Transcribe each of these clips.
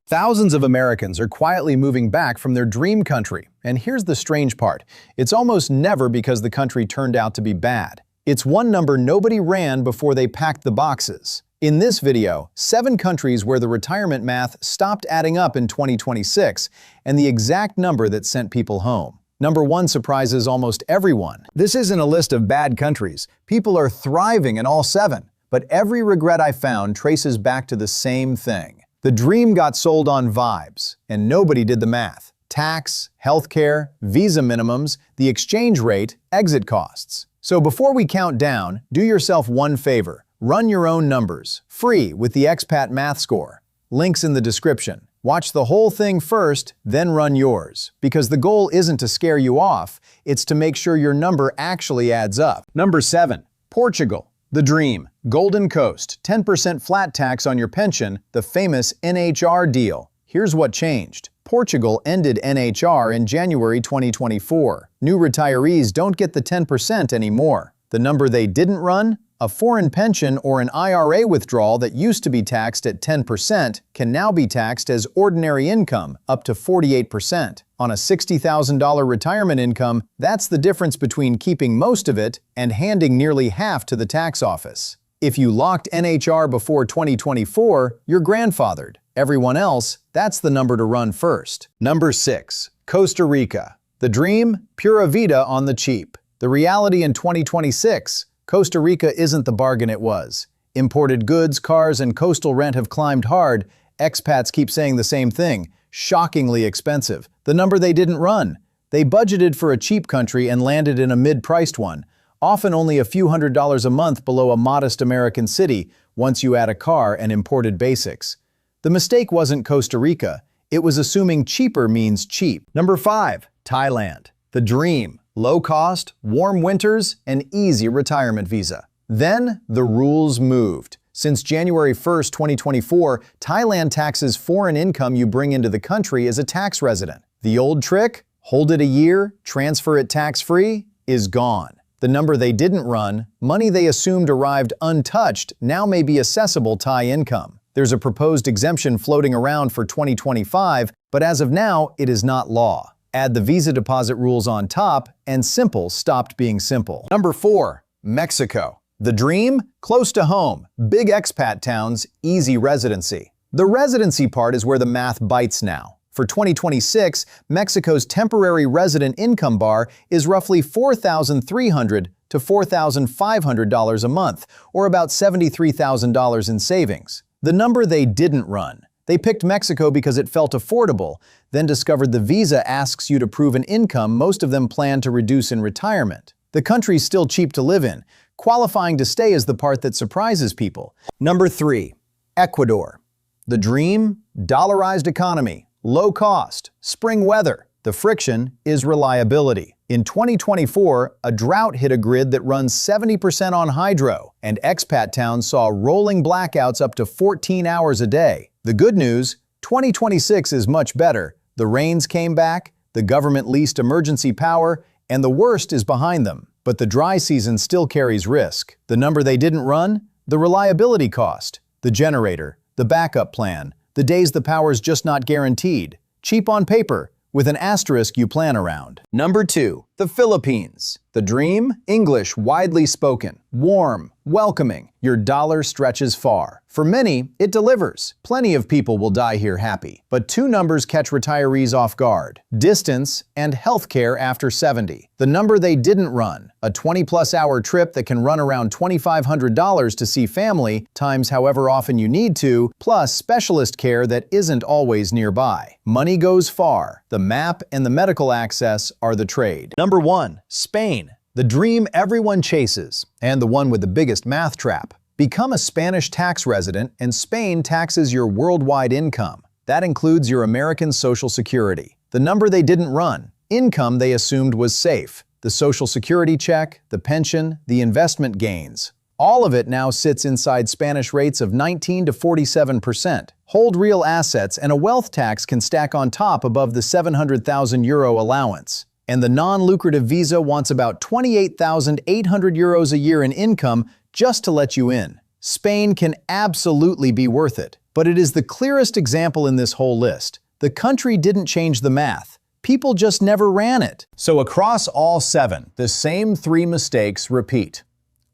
Thousands of Americans are quietly moving back from their dream country. And here's the strange part. It's almost never because the country turned out to be bad. It's one number nobody ran before they packed the boxes. In this video, 7 countries where the retirement math stopped adding up in 2026, and the exact number that sent people home. Number 1 surprises almost everyone. This isn't a list of bad countries. People are thriving in all 7. But every regret I found traces back to the same thing. The dream got sold on vibes, and nobody did the math. Tax, healthcare, visa minimums, the exchange rate, exit costs. So before we count down, do yourself one favor. Run your own numbers, free with the Expat Math Score. Links in the description. Watch the whole thing first, then run yours. Because the goal isn't to scare you off, it's to make sure your number actually adds up. Number 7. Portugal. The dream. Golden Coast, 10% flat tax on your pension, the famous NHR deal. Here's what changed. Portugal ended NHR in January 2024. New retirees don't get the 10% anymore. The number they didn't run? A foreign pension or an IRA withdrawal that used to be taxed at 10% can now be taxed as ordinary income, up to 48%. On a $60,000 retirement income, that's the difference between keeping most of it and handing nearly half to the tax office. If you locked NHR before 2024, you're grandfathered. Everyone else, that's the number to run first. Number 6. Costa Rica. The dream? Pura Vida on the cheap. The reality in 2026? Costa Rica isn't the bargain it was. Imported goods, cars, and coastal rent have climbed hard. Expats keep saying the same thing. Shockingly expensive. The number they didn't run. They budgeted for a cheap country and landed in a mid-priced one, often only a few $100s a month below a modest American city once you add a car and imported basics. The mistake wasn't Costa Rica. It was assuming cheaper means cheap. Number 5. Thailand. The dream. Low cost, warm winters, and easy retirement visa. Then, the rules moved. Since January 1st, 2024, Thailand taxes foreign income you bring into the country as a tax resident. The old trick, hold it a year, transfer it tax-free, is gone. The number they didn't run, money they assumed arrived untouched, now may be assessable Thai income. There's a proposed exemption floating around for 2025, but as of now, it is not law. Add the visa deposit rules on top, and simple stopped being simple. Number 4. Mexico. The dream? Close to home. Big expat towns, easy residency. The residency part is where the math bites now. For 2026, Mexico's temporary resident income bar is roughly $4,300 to $4,500 a month, or about $73,000 in savings. The number they didn't run. They picked Mexico because it felt affordable, then discovered the visa asks you to prove an income most of them plan to reduce in retirement. The country's still cheap to live in. Qualifying to stay is the part that surprises people. Number 3. Ecuador. The dream? Dollarized economy, low cost, spring weather. The friction is reliability. In 2024, a drought hit a grid that runs 70% on hydro, and expat towns saw rolling blackouts up to 14 hours a day. The good news, 2026 is much better. The rains came back, the government leased emergency power, and the worst is behind them. But the dry season still carries risk. The number they didn't run? The reliability cost. The generator, the backup plan, the days the power's just not guaranteed. Cheap on paper, with an asterisk you plan around. Number 2. The Philippines. The dream? English widely spoken, warm, welcoming. Your dollar stretches far. For many, it delivers. Plenty of people will die here happy. But 2 numbers catch retirees off guard. Distance and healthcare after 70. The number they didn't run. A 20-plus hour trip that can run around $2,500 to see family, times however often you need to, plus specialist care that isn't always nearby. Money goes far. The map and the medical access are the trade. Number 1. Spain. The dream everyone chases, and the one with the biggest math trap. Become a Spanish tax resident, and Spain taxes your worldwide income. That includes your American Social Security. The number they didn't run. Income they assumed was safe. The Social Security check, the pension, the investment gains. All of it now sits inside Spanish rates of 19 to 47%. Hold real assets, and a wealth tax can stack on top above the €700,000 allowance. And the non-lucrative visa wants about €28,800 a year in income just to let you in. Spain can absolutely be worth it. But it is the clearest example in this whole list. The country didn't change the math. People just never ran it. So across all 7, the same 3 mistakes repeat.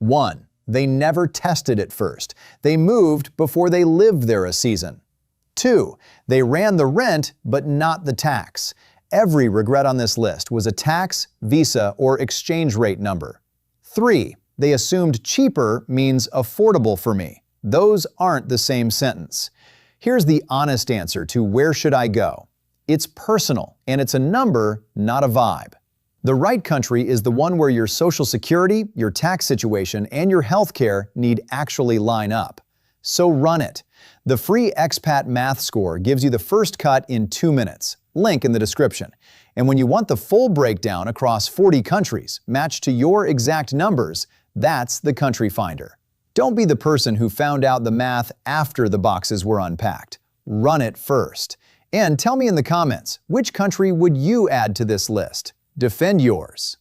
1. They never tested it first. They moved before they lived there a season. 2. They ran the rent, but not the tax. Every regret on this list was a tax, visa, or exchange rate number. 3. They assumed cheaper means affordable for me. Those aren't the same sentence. Here's the honest answer to where should I go. It's personal, and it's a number, not a vibe. The right country is the one where your social security, your tax situation, and your healthcare need actually line up. So run it. The free Expat Math Score gives you the first cut in 2 minutes. Link in the description. And when you want the full breakdown across 40 countries, matched to your exact numbers, that's the Country Finder. Don't be the person who found out the math after the boxes were unpacked. Run it first. And tell me in the comments, which country would you add to this list? Defend yours.